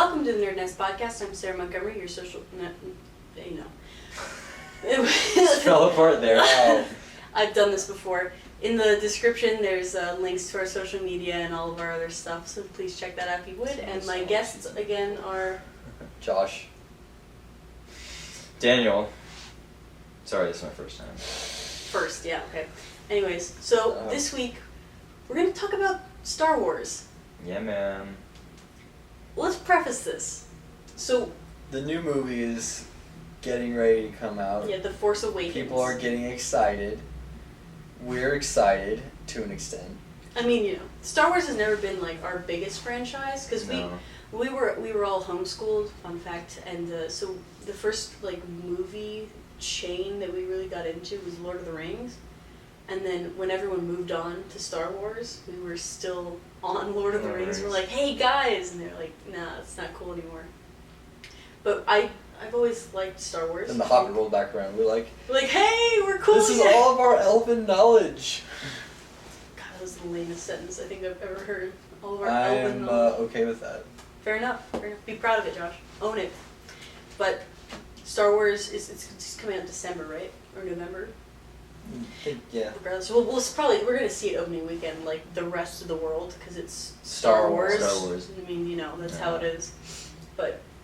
Welcome to the NerdNest podcast. I'm Sarah Montgomery, your social... Just fell apart there. Wow. I've done this before. In the description, there's links to our social media and all of our other stuff, so please check that out if you would. And my guests, again, are... Josh. Daniel. Sorry, this is my first time. First, yeah, okay. Anyways, so this week, we're going to talk about Star Wars. Yeah, man. Let's preface this. So... The new movie is getting ready to come out. Yeah, The Force Awakens. People are getting excited. We're excited to an extent. I mean, Star Wars has never been like our biggest franchise because we were all homeschooled. Fun fact, and so the first like movie chain that we really got into was Lord of the Rings, and then when everyone moved on to Star Wars, we were still on Lord of the Rings. We're like, hey guys, and they're like, nah, it's not cool anymore. But I've always liked Star Wars. And the Hobbit rolled back around. We're like, hey, we're cool. This is all of our elven knowledge. God, that was the lamest sentence I think I've ever heard. All of our I'm elven knowledge. okay with that. Fair enough. Be proud of it, Josh. Own it. But Star Wars it's coming out in December, right? Or November? Yeah. Regardless, we're gonna see it opening weekend like the rest of the world because it's Star Wars. Star Wars. I mean, that's how it is.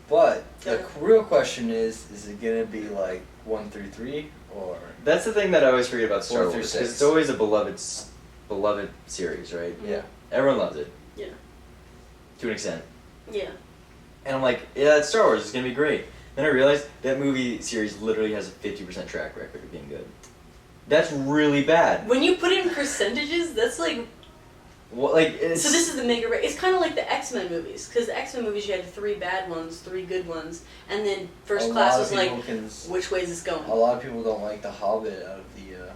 But the real question is it gonna be like 1 through 3 or? That's the thing that I always forget about Star 4 through Wars 6. because it's always a beloved series, right? Yeah. Everyone loves it. Yeah. To an extent. Yeah. And I'm like, yeah, it's Star Wars. It's gonna be great. Then I realized that movie series literally has a 50% track record of being good. That's really bad. When you put it in percentages, that's like. Well, like it's, so this is the make or break. It's kind of like the X-Men movies, because the X-Men movies you had 3 bad ones, 3 good ones, and then First Class was like, which way is this going? A lot of people don't like the Hobbit out of the,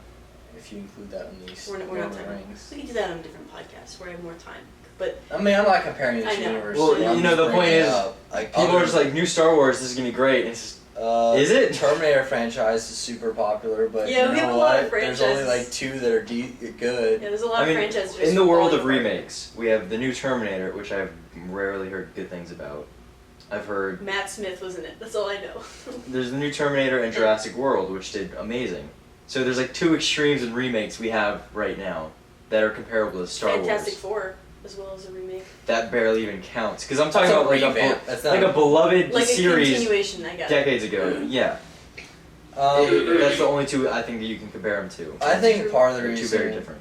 if you include that in these we're not Rings. We can do that on a different podcast where I have more time. But I mean, I'm not comparing the two universes. Well, the point is, people are just like, new Star Wars, this is gonna be great. And it's just, is it? Terminator franchise is super popular, but yeah, you we know have a what? lot of franchises. There's only like 2 that are good. Yeah, there's a lot of franchises. In the world of remakes, we have the new Terminator, which I've rarely heard good things about. I've heard Matt Smith was in it. That's all I know. There's the new Terminator and Jurassic World, which did amazing. So there's like 2 extremes in remakes we have right now that are comparable to Star Wars. Fantastic Four, as well as a remake. That barely even counts, because I'm talking about like a beloved like series a continuation, I guess. Decades ago. Yeah. That's the only 2 I think that you can compare them to. I think part of the reason. 2 very different.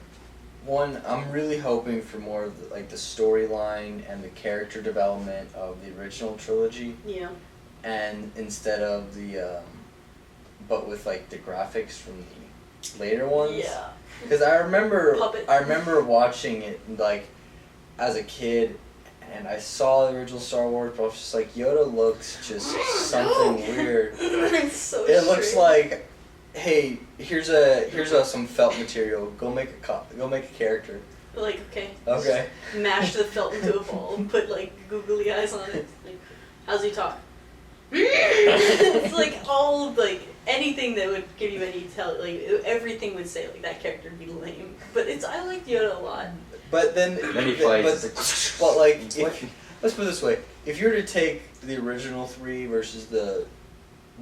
One, I'm really hoping for more of the storyline and the character development of the original trilogy. Yeah. And instead of the, but with like the graphics from the later ones. Yeah. Because I remember Puppet. watching it like as a kid, and I saw the original Star Wars, but I was just like, Yoda looks just something weird. It's so It looks like, hey, here's some felt material. Go make a character. Like, okay. Okay. Mash the felt into a ball and put like googly eyes on it. Like, how's he talk? It's like all of like anything that would give you any everything would say like that character would be lame. But I like Yoda a lot. But then he fights. But like, let's put it this way: if you were to take the original 3 versus the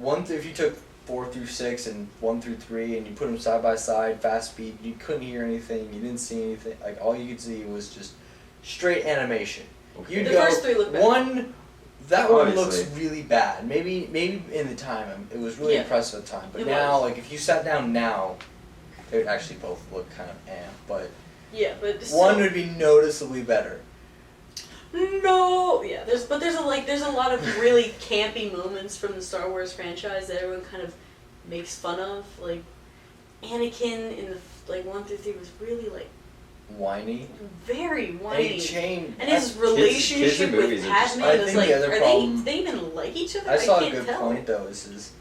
if you took 4 through 6 and 1 through 3 and you put them side by side, fast speed, you couldn't hear anything, you didn't see anything. Like all you could see was just straight animation. Okay. The first 3 look better. That one looks really bad. Maybe in the time it was really impressive at the time. But now, like if you sat down now, they would actually both look kind of but one would be noticeably better. No, yeah. There's a lot of really campy moments from the Star Wars franchise that everyone kind of makes fun of. Like Anakin in the 1 through 3 was really like whiny. Very whiny. And his relationship with Padme was like, do they even like each other? I saw a can't good tell. point though. Is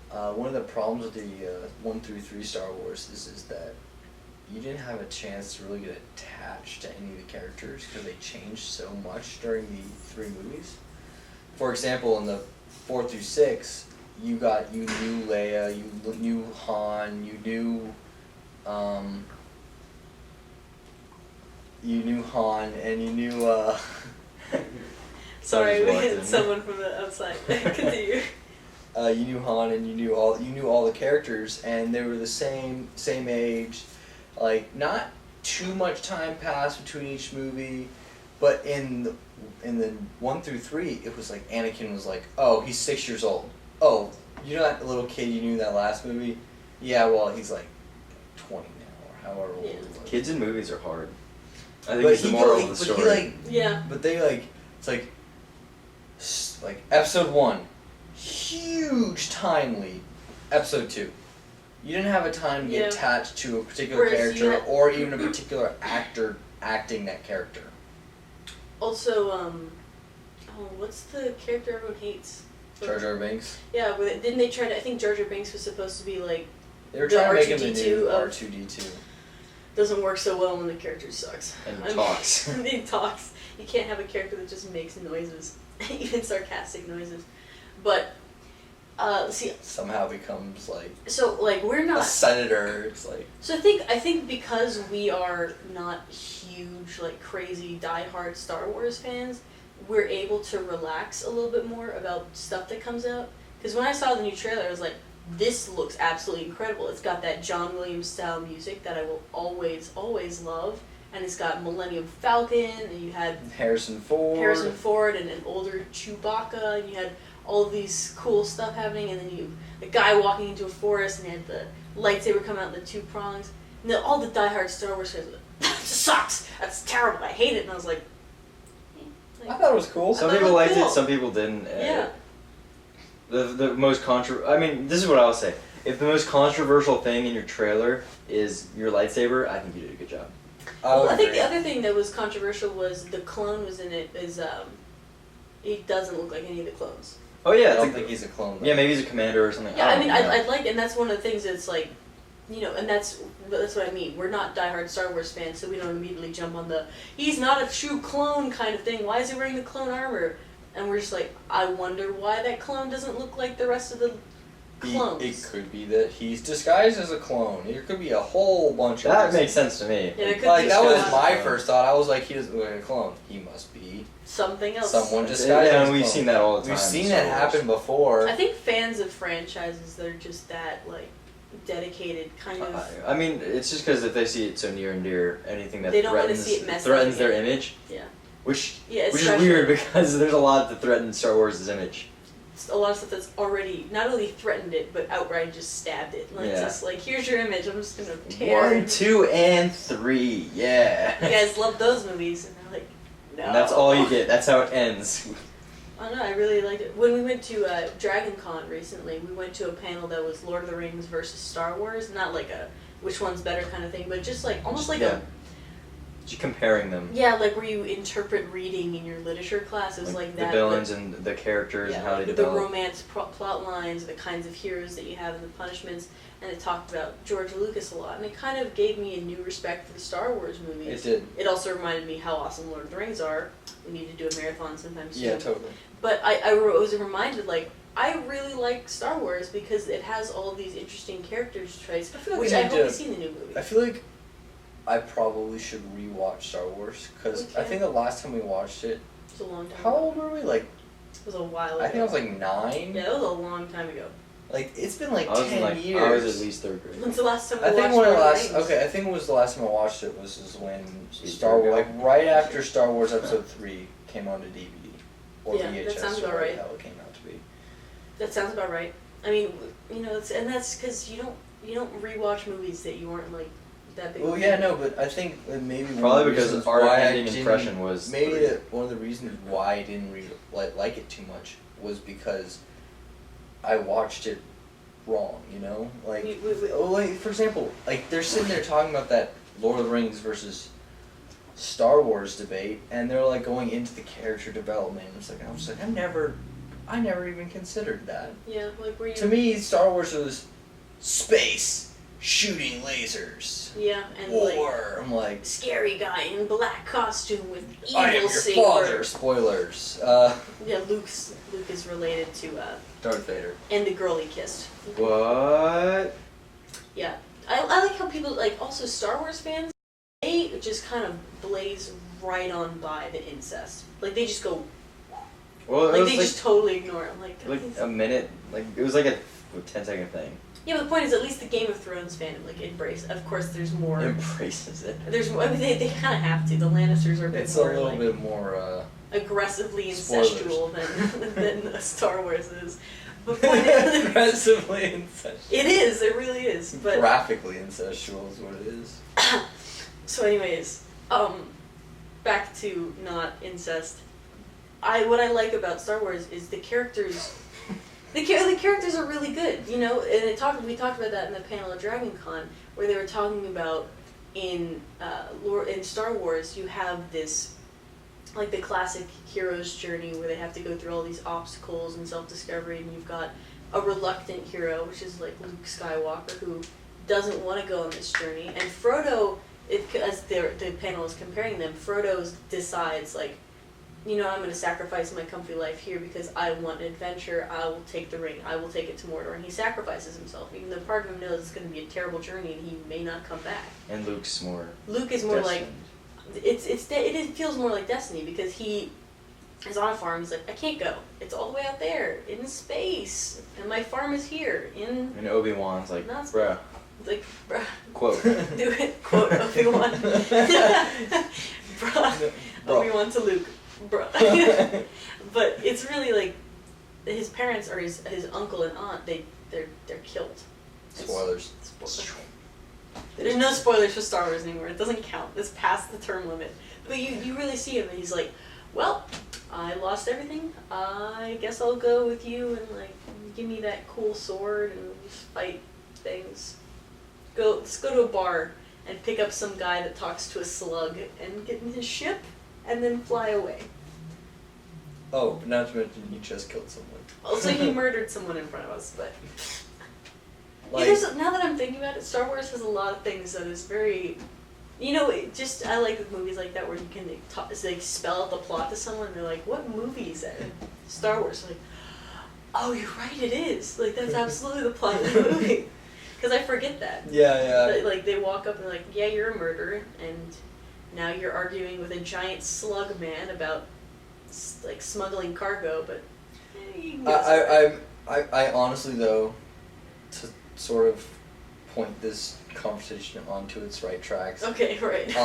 one of the problems with the 1 through 3 Star Wars is that you didn't have a chance to really get attached to any of the characters because they changed so much during the 3 movies. For example, in the 4 through 6, you knew Leia, you knew Han, you knew and you knew Sorry, we walked had in. someone from the outside. Continue. You knew Han and you knew all the characters, and they were the same age. Like, not too much time passed between each movie, but in the 1 through 3, it was like Anakin was like, oh, he's 6 years old. Oh, you know that little kid you knew in that last movie? Yeah, well, he's like 20 now, or however old he was. Kids in movies are hard. I think But it's the he moral like, of the but story. he like, Yeah. but they like, it's like episode 1, huge time lead. Episode 2, you didn't have a time to get attached to a particular Whereas character or even a particular actor acting that character. Also, what's the character everyone hates? Jar Jar Binks. Yeah, but didn't they try to? I think Jar Jar Binks was supposed to be like. They were The trying to make him the R2D2 new of- R2D2. Doesn't work so well when the character sucks. And talks. He talks. You can't have a character that just makes noises, even sarcastic noises. But, see. Somehow becomes like So we're a not. senator. It's like. So I think because we are not huge, crazy, diehard Star Wars fans, we're able to relax a little bit more about stuff that comes out. Because when I saw the new trailer, I was like, this looks absolutely incredible. It's got that John Williams style music that I will always, always love. And it's got Millennium Falcon, and you had Harrison Ford and an older Chewbacca, and you had all of these cool stuff happening, and then the guy walking into a forest, and you had the lightsaber come out in the 2 prongs. And all the diehard Star Wars fans were like, that sucks! That's terrible, I hate it. And I was like, I thought it was cool. Some I thought people it was liked cool. it, some people didn't. Yeah. The most I mean, this is what I'll say. If the most controversial thing in your trailer is your lightsaber, I think you did a good job. Well, I think the other thing that was controversial was the clone was in it. He doesn't look like any of the clones. Oh yeah, I don't think he's a clone. Though. Yeah, maybe he's a commander or something. Yeah, I mean, don't know. I'd like, and that's one of the things that's like, and that's what I mean. We're not diehard Star Wars fans, so we don't immediately jump on the he's not a true clone kind of thing. Why is he wearing the clone armor? And we're just like, I wonder why that clone doesn't look like the rest of the clones. It could be that he's disguised as a clone. There could be a whole bunch of That reasons. makes sense to me. Yeah, it could Like be that was disguised. my first thought. I was like, he doesn't look like a clone. He must be Something else. someone disguised Yeah, as and a we've clone. seen that all the time. We've seen in that Star Wars. happen before. I think fans of franchises that are just that dedicated kind of. I mean, it's just because if they see it so near and dear, anything that They don't wanna threatens, see it messed threatens up their again. image, Yeah. which Yeah, is especially- weird because there's a lot that threatens Star Wars' image. A lot of stuff that's already not only threatened it, but outright just stabbed it. Like, Yeah. just here's your image. I'm just gonna tear 1, it. 2, and 3, yeah. You guys love those movies, and they're like, no. And that's all you get. That's how it ends. I don't know. I really liked it. When we went to Dragon Con recently, we went to a panel that was Lord of the Rings versus Star Wars. Not like a which one's better kind of thing, but just almost like Yeah. Just comparing them. like where you interpret reading in your literature class. It was like the that. villains but, and the characters and how they the develop. romance plot lines, the kinds of heroes that you have, and the punishments. And it talked about George Lucas a lot, and it kind of gave me a new respect for the Star Wars movies. It did. It also reminded me how awesome Lord of the Rings are. We need to do a marathon sometime soon. Yeah, totally. But I was reminded, I really like Star Wars because it has all these interesting characters traits, I feel like which we I need hope to- we see in the new movie. I feel like I probably should rewatch Star Wars because I Okay. think the last time we watched it, It was a long time how ago. old were we? Like, It was a while ago. I think I was like 9. Yeah, that was a long time ago. Like, it's been like I was 10 in, years. I was at least 3rd grade. When's the last time we I think watched one of the Lord last. the Rings? Okay, I think it was the last time I watched it was when Years Star Wars, ago. like right after Star Wars Episode 3 came onto DVD or Yeah, that VHS sounds or about whatever right. the hell it came out to be. That sounds about right. I mean, and that's because you don't rewatch movies that you aren't that big. Well, yeah, no, but I think that maybe one of Probably the because reasons our why I ending didn't- impression was maybe 3. one of the reasons why I didn't like it too much was because I watched it wrong. You know, like for example, like they're sitting there talking about that Lord of the Rings versus Star Wars debate, and they're like going into the character development. It's like I was like, I never even considered that. Yeah, where you. To me, Star Wars was space, shooting lasers, Yeah, and war. I'm like, scary guy in black costume with evil I am your saber. father. Spoilers. Yeah, Luke is related to Darth Vader. and the girl he kissed. What? Yeah, I like how people also Star Wars fans. They just kind of blaze right on by the incest. Like they just go Well, it Like was they just totally ignore him. Like a minute. Like it was like a 10-second thing. yeah, but the point is, at least the Game of Thrones fandom embrace. Of course, there's more. Embraces it. There's more. I mean, they kind of have to. The Lannisters are a bit It's more a little bit more. aggressively Spoilers. incestual than Star Wars is. But point is, Aggressively incestual. it is. It really is. But Graphically incestual is what it is. so, anyways, back to not incest. What I like about Star Wars is the characters. The characters are really good, you know, and we talked about that in the panel at Dragon Con, where they were talking about in Star Wars you have this, like the classic hero's journey where they have to go through all these obstacles and self-discovery, and you've got a reluctant hero, which is like Luke Skywalker, who doesn't want to go on this journey, and Frodo, as the panel is comparing them, Frodo decides like, you know, I'm going to sacrifice my comfy life here because I want an adventure. I will take the ring. I will take it to Mordor. And he sacrifices himself, even though part of him knows it's going to be a terrible journey and he may not come back. And Luke's more. Luke is more destined. like, it feels more like destiny because he is on a farm. He's like, I can't go. It's all the way out there in space, and my farm is here in. And Obi-Wan's like, Not bruh. Like, bruh. Quote. Do it. Quote Obi-Wan. Bruh. Obi-Wan to Luke. Bruh. But it's really like his parents or his uncle and aunt, they're killed. Spoilers. There's no spoilers for Star Wars anymore. It doesn't count. It's past the term limit. But you really see him and he's like, well, I lost everything. I guess I'll go with you and like give me that cool sword and just fight things. Let's go to a bar and pick up some guy that talks to a slug and get in his ship and then fly away. Oh, but not to mention he just killed someone. Also, he murdered someone in front of us, but... Like, now that I'm thinking about it, Star Wars has a lot of things that is very... You know, I like movies like that where you can spell out the plot to someone and they're like, what movie is that? Star Wars. Like, oh, you're right, it is. Like, that's absolutely the plot of the movie. Because I forget that. Yeah. Like, they walk up and they're like, yeah, you're a murderer, and now you're arguing with a giant slug man about, like, smuggling cargo, but... you can go I honestly, though, to sort of point this conversation onto its right tracks. Okay, right.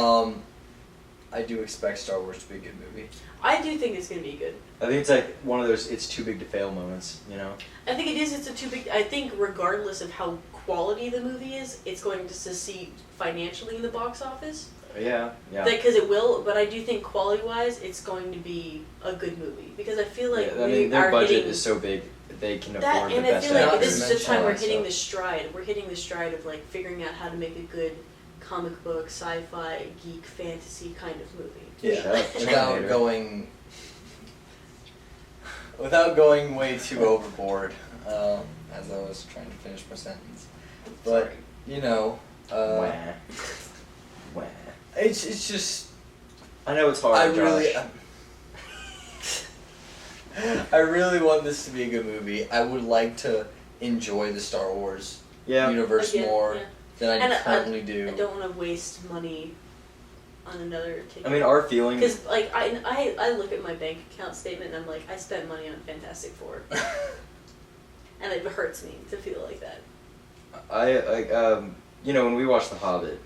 I do expect Star Wars to be a good movie. I do think it's going to be good. I think it's like one of those it's too big to fail moments, you know? I think it is. It's a too big... I think regardless of how quality the movie is, it's going to succeed financially in the box office. Yeah. Because it will, but I do think quality-wise, it's going to be a good movie. Because I feel like their budget is so big that they can afford the and I best feel like actors. this is the time we're and hitting stuff. the stride. We're hitting the stride of like figuring out how to make a good comic book, sci-fi, geek, fantasy kind of movie. Yeah, without going way too overboard, as I was trying to finish my sentence. But, Sorry. you know, Wah. it's just... I know it's hard, I really want this to be a good movie. I would like to enjoy the Star Wars universe more than I currently do. I don't want to waste money on another ticket. I mean, our feeling... Because, like, I look at my bank account statement and I'm like, I spent money on Fantastic Four. And it hurts me to feel like that. You know, when we watched The Hobbit,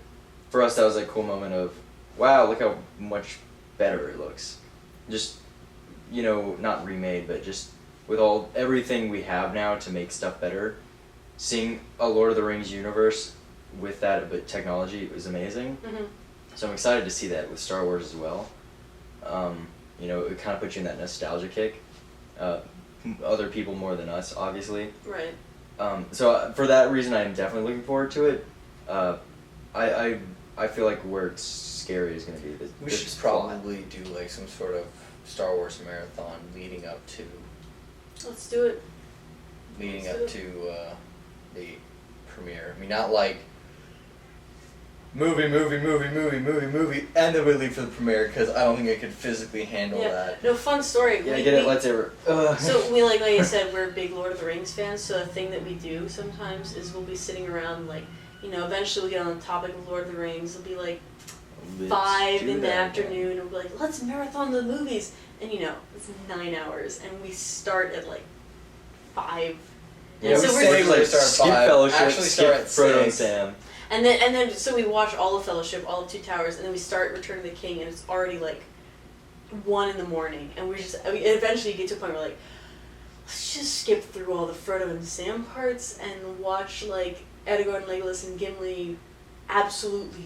for us that was like a cool moment of, wow, look how much better it looks. Just, you know, not remade, but just with everything we have now to make stuff better, seeing a Lord of the Rings universe with that but technology was amazing. Mm-hmm. So I'm excited to see that with Star Wars as well. You know, it kind of puts you in that nostalgia kick. Other people more than us, obviously. Right. So for that reason, I'm definitely looking forward to it. I feel like where it's scary is going to be the We should probably do like some sort of Star Wars marathon leading up to Let's do it. The premiere. I mean, not like movie, and then we leave for the premiere, because I don't think I could physically handle that. No, fun story. Yeah, get it, lightsaber. So we like I said, we're big Lord of the Rings fans, so a thing that we do sometimes is we'll be sitting around like, you know, eventually we get on the topic of Lord of the Rings, it'll be like, 5 in the that afternoon, and we're like, let's marathon the movies. And you know, it's 9 hours, and we start at like 5. Yeah, so we we're say like start at skip 5, Fellowship, actually skip start at Frodo and 6. Sam. And then so we watch all of Fellowship, all of Two Towers, and then we start Return of the King, and it's already like 1 in the morning, and we eventually get to a point where like, let's just skip through all the Frodo and Sam parts and watch like Aragorn, Legolas, and Gimli absolutely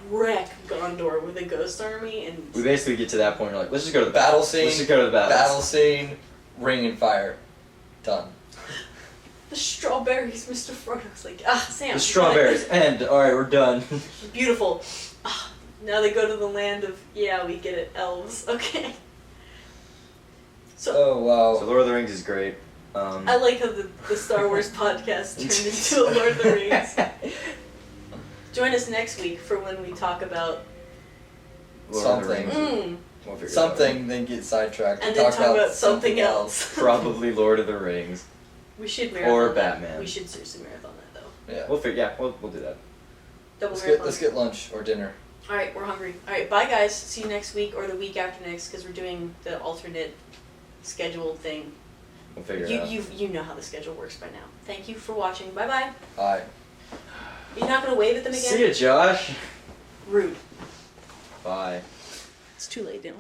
wreck Gondor with a ghost army. And We basically get to that point. We're like, let's just go to the Battle scene. Let's just go to the Battle scene. Ring and fire. Done. the strawberries, Mr. Frodo's like, Sam. The strawberries end. All right, we're done. Beautiful. Now they go to the land of, yeah, we get it, elves. Okay. So Oh wow. So Lord of the Rings is great. I like how the Star Wars podcast turned into a Lord of the Rings. Join us next week for when we talk about Lord of the Something. Rings. We'll figure it out. Something, then get sidetracked. and then talk about something else. Probably Lord of the Rings. We should marathon Or that. Batman. We should seriously marathon that though. Yeah. We'll do that. Double Let's marathon. get lunch or dinner. All right, we're hungry. All right, bye guys. See you next week or the week after next because we're doing the alternate schedule thing. We'll figure it out. You know how the schedule works by now. Thank you for watching. Bye bye. Bye. You're not gonna wave at them again? See ya, Josh. Rude. Bye. It's too late now.